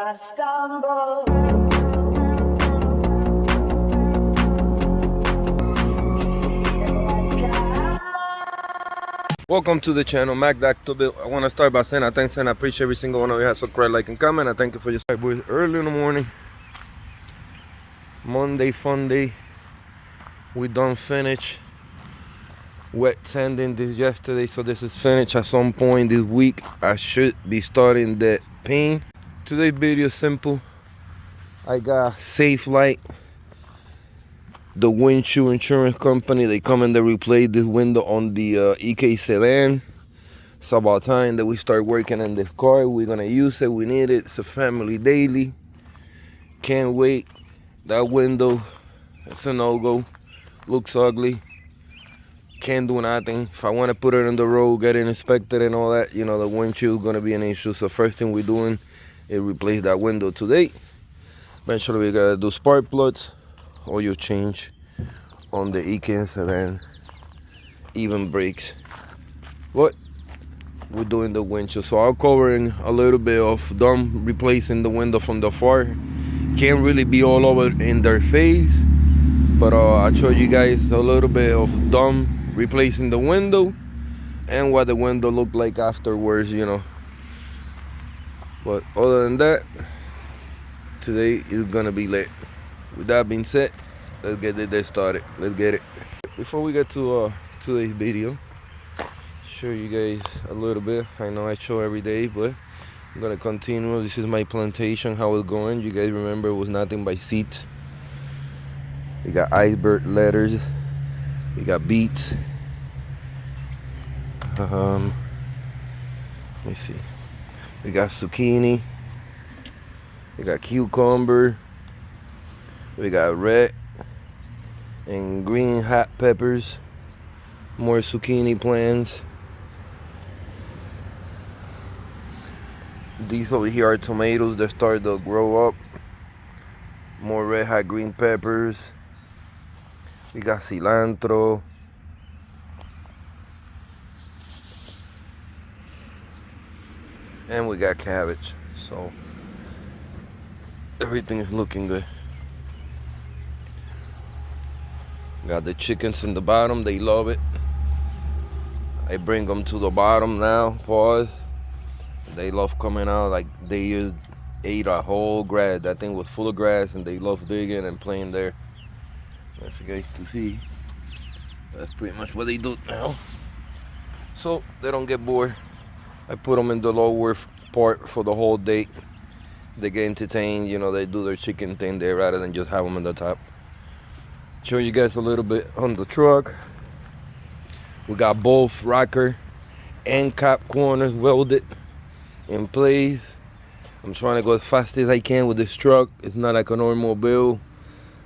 I stumble. Welcome to the channel, Mac Dr. Bill. I want to start by saying I thanks and I appreciate every single one of you who has subscribed, like, and comment. I thank you for your support, boys. Early in the morning, Monday fun day. We done finish wet sanding this yesterday, so this is finished. At some point this week I should be starting the paint. Today's video is simple. I got safelite, the windshield insurance company. They come and they replace this window on the EK sedan. It's about time that we start working on this car. We're gonna use it. We need it. It's a family daily. Can't wait. That window, it's a no-go. Looks ugly. Can't do nothing. If I want to put it on the road, get it inspected and all that, you know, the windshield gonna be an issue. So first thing we're doing is replace that window today. Eventually we gotta do spark plugs, oil change on the EK sedan, even brakes. But we're doing the windshield, so I'm covering a little bit of them replacing the window from the far. Can't really be all over in their face, but I showed you guys a little bit of them replacing the window and what the window looked like afterwards, you know. But other than that, today is gonna be lit. With that being said, let's get this started. Let's get it. Before we get to today's video, show you guys a little bit. I know I show every day, but I'm gonna continue. This is my plantation, how it's going. You guys remember it was nothing but seeds. We got iceberg letters. We got beets. Let me see. We got zucchini. We got cucumber. We got red and green hot peppers. More zucchini plants. These over here are tomatoes that start to grow up. More red hot green peppers. We got cilantro. And we got cabbage. So everything is looking good. Got the chickens in the bottom, they love it. I bring them to the bottom now, pause. They love coming out. Like they just ate a whole grass. That thing was full of grass and they love digging and playing there. If you guys can see, that's pretty much what they do now. So they don't get bored. I put them in the lower part for the whole day. They get entertained, you know, they do their chicken thing there rather than just have them in the top. Show you guys a little bit on the truck. We got both rocker and cap corners welded in place. I'm trying to go as fast as I can with this truck. It's not like a normal build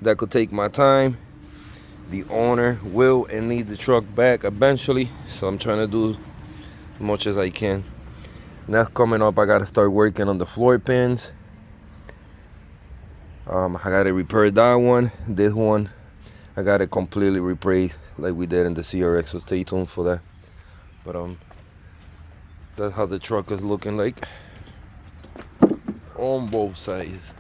that could take my time. The owner will and need the truck back eventually, so I'm trying to do as much as I can. Now coming up, I gotta start working on the floor pins. I gotta repair that one. This one I got it completely replaced like we did in the CRX, so stay tuned for that. But that's how the truck is looking like on both sides.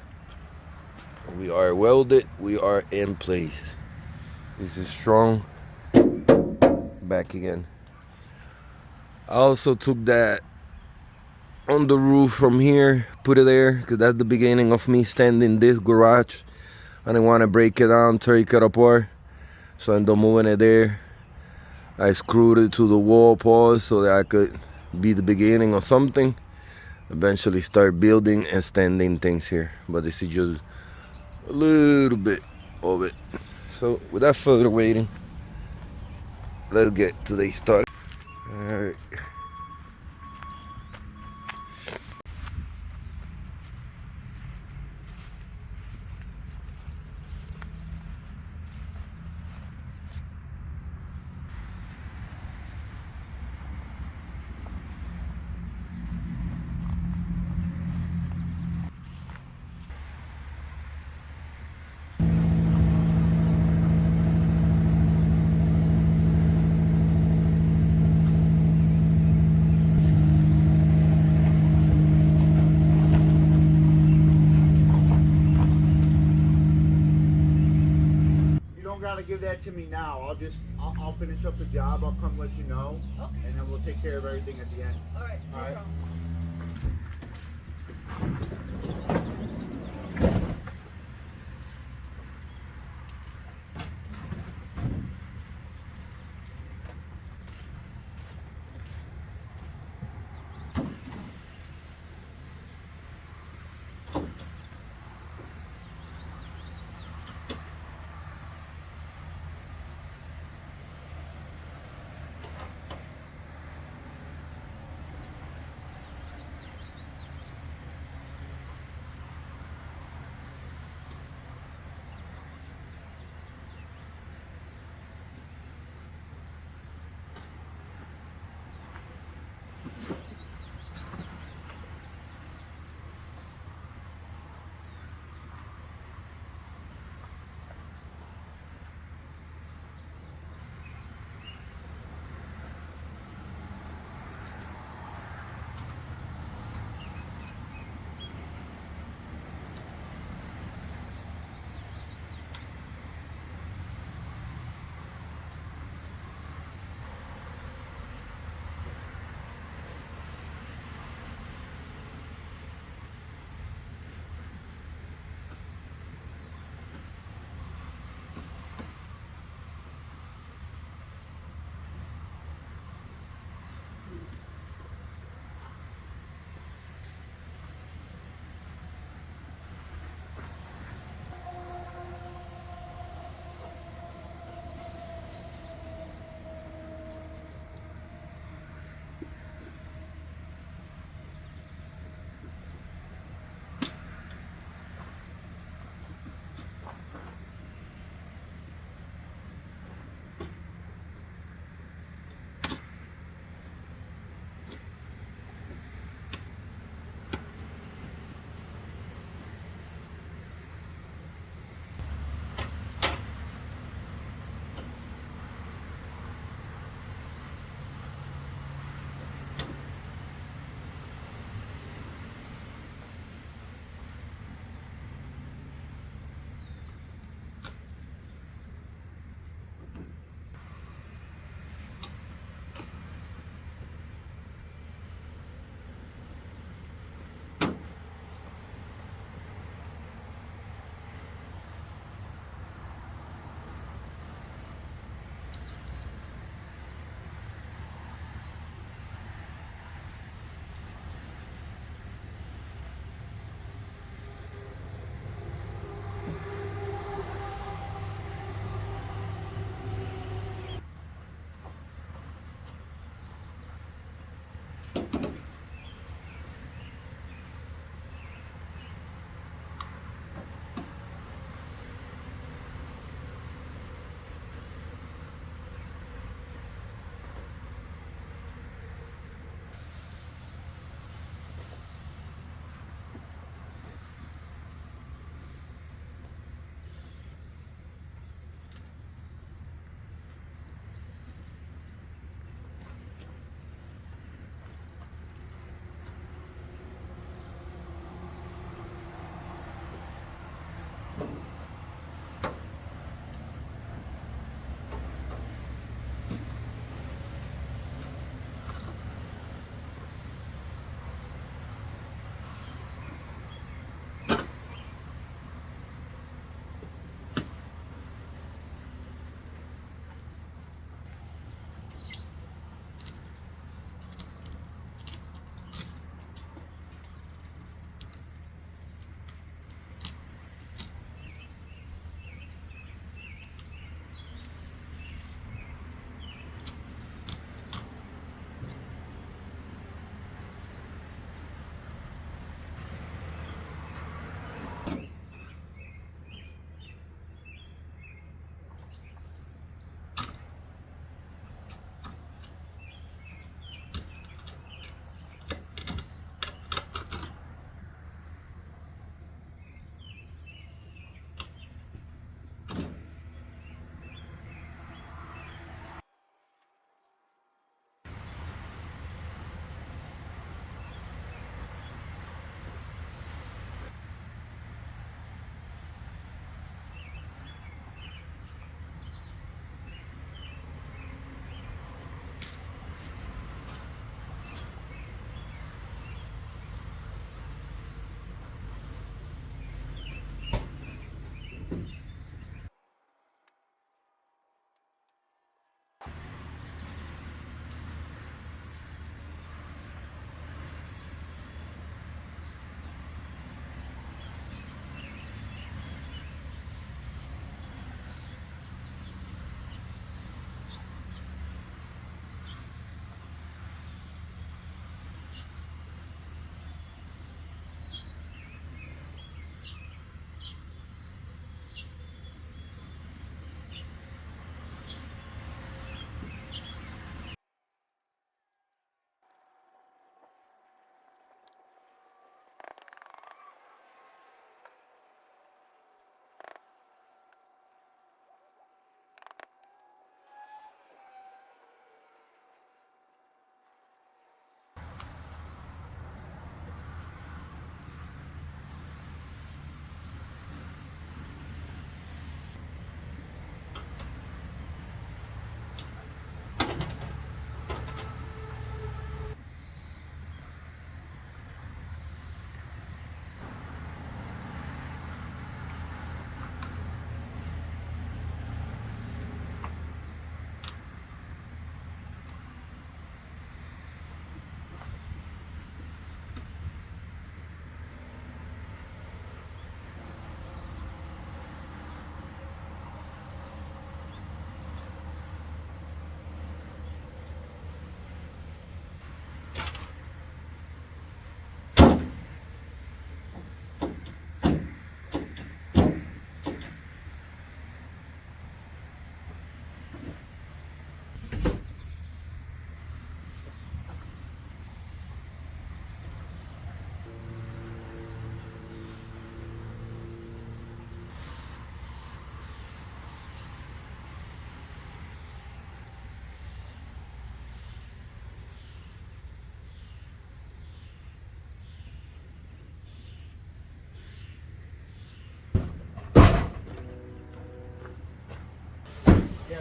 We are welded, we are in place. This is strong. Back again. I also took that on the roof from here, put it there, because that's the beginning of me standing this garage. I didn't want to break it down, take it apart, so I ended up moving it there. I screwed it to the wall pause so that I could be the beginning of something. Eventually start building and standing things here. But this is just a little bit of it. So without further waiting, let's get today's start. Alright. give that to me now. I'll finish up the job. I'll come let you know. Okay. And then we'll take care of everything at the end. All right. No All right. problem.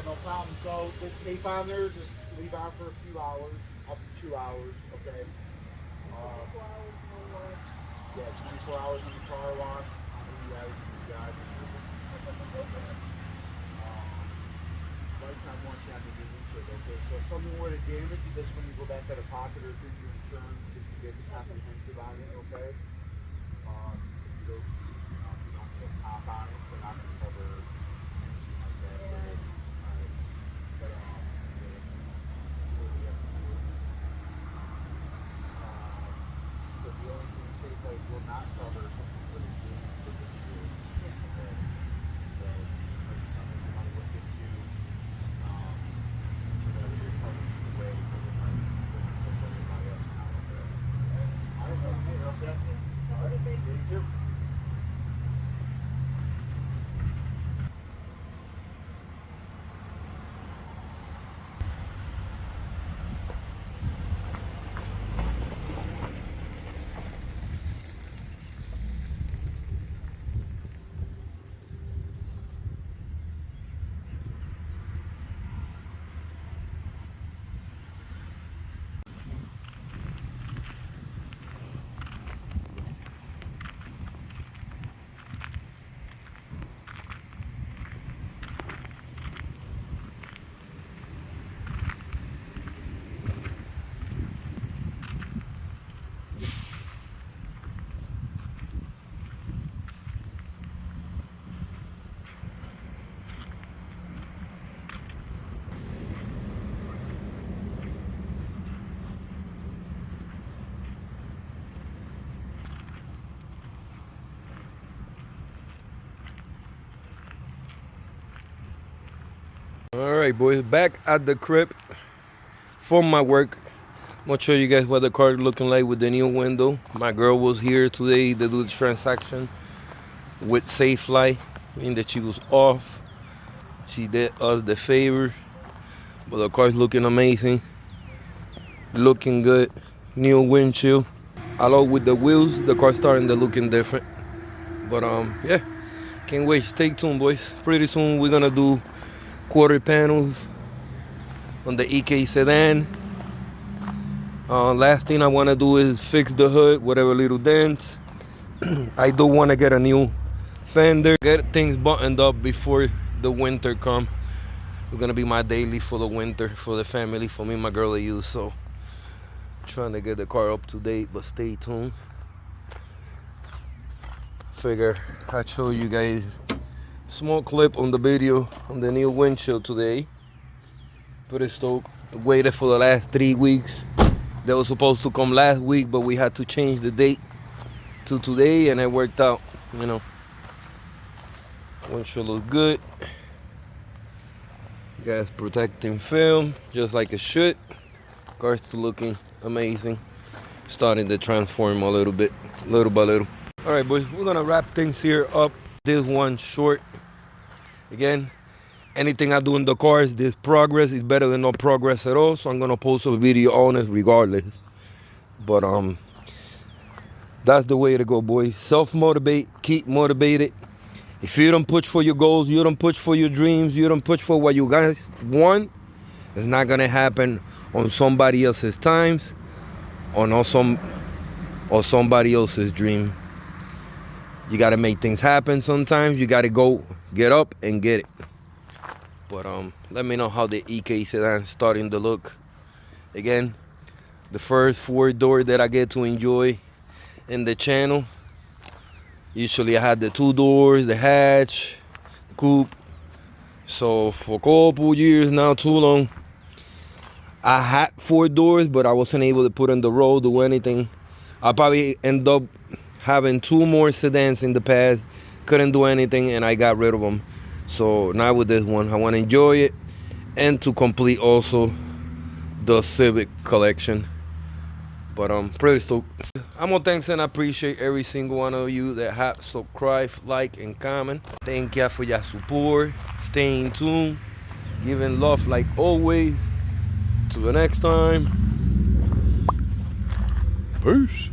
no problem. So the tape on there, just leave on for a few hours, up to 2 hours, okay? 24 hours, no wash. Yeah, 24 hours in the car wash. On the guys. Lifetime warranty on the new windshield, okay? So if something were to damage you, this when you go back to the pocket or through your insurance, if you get the comprehensive on it, okay? If you don't put top on it, they're not gonna cover anything like that. Alright. But really up to you. So the only thing safelite will not cover is something really damage the windshield. Okay. So maybe something you want to look into. Whatever you're covering the way because it might benefit everybody else now. Okay. Alright, okay. Alright, you too. All right, boys, back at the crib from my work. I'm gonna show you guys what the car is looking like with the new window. My girl was here today to do the transaction with safelite, meaning that she was off. She did us the favor, but the car's looking amazing, looking good. New windshield. Along with the wheels, the car's starting to looking different. But yeah, can't wait. Stay tuned, boys. Pretty soon we're gonna do quarter panels on the EK sedan. Last thing I want to do is fix the hood, whatever little dents. I do want to get a new fender, get things buttoned up before the winter come. It's gonna be my daily for the winter, for the family, for me and my girl to use. So trying to get the car up to date, but stay tuned. Figure I'd show you guys small clip on the video on the new windshield today. Pretty stoked. Waited for the last 3 weeks. They were supposed to come last week, but we had to change the date to today, and it worked out. You know, windshield looks good. Gas protecting film, just like it should. Car's still looking amazing. Starting to transform a little bit, little by little. All right, boys, we're gonna wrap things here up. This one short. Again, anything I do in the cars, this progress is better than no progress at all. So I'm gonna post a video on it regardless. But that's the way to go, boys. Self-motivate, keep motivated. If you don't push for your goals, you don't push for your dreams, you don't push for what you guys want, it's not gonna happen on somebody else's times, or somebody else's dream. You gotta make things happen sometimes. You gotta go get up and get it. But let me know how the EK sedan starting to look. Again, the first 4-door that I get to enjoy in the channel. Usually I had the 2 doors, the hatch, the coupe. So for a couple years now, too long, I had 4 doors, but I wasn't able to put on the road, do anything. I probably end up having 2 more sedans in the past, couldn't do anything, and I got rid of them. So now with this one, I want to enjoy it and to complete also the Civic collection. But I'm pretty stoked. I'm gonna thanks and appreciate every single one of you that have subscribed, like, and comment. Thank you for your support. Staying tuned, giving love like always. Till the next time. Peace.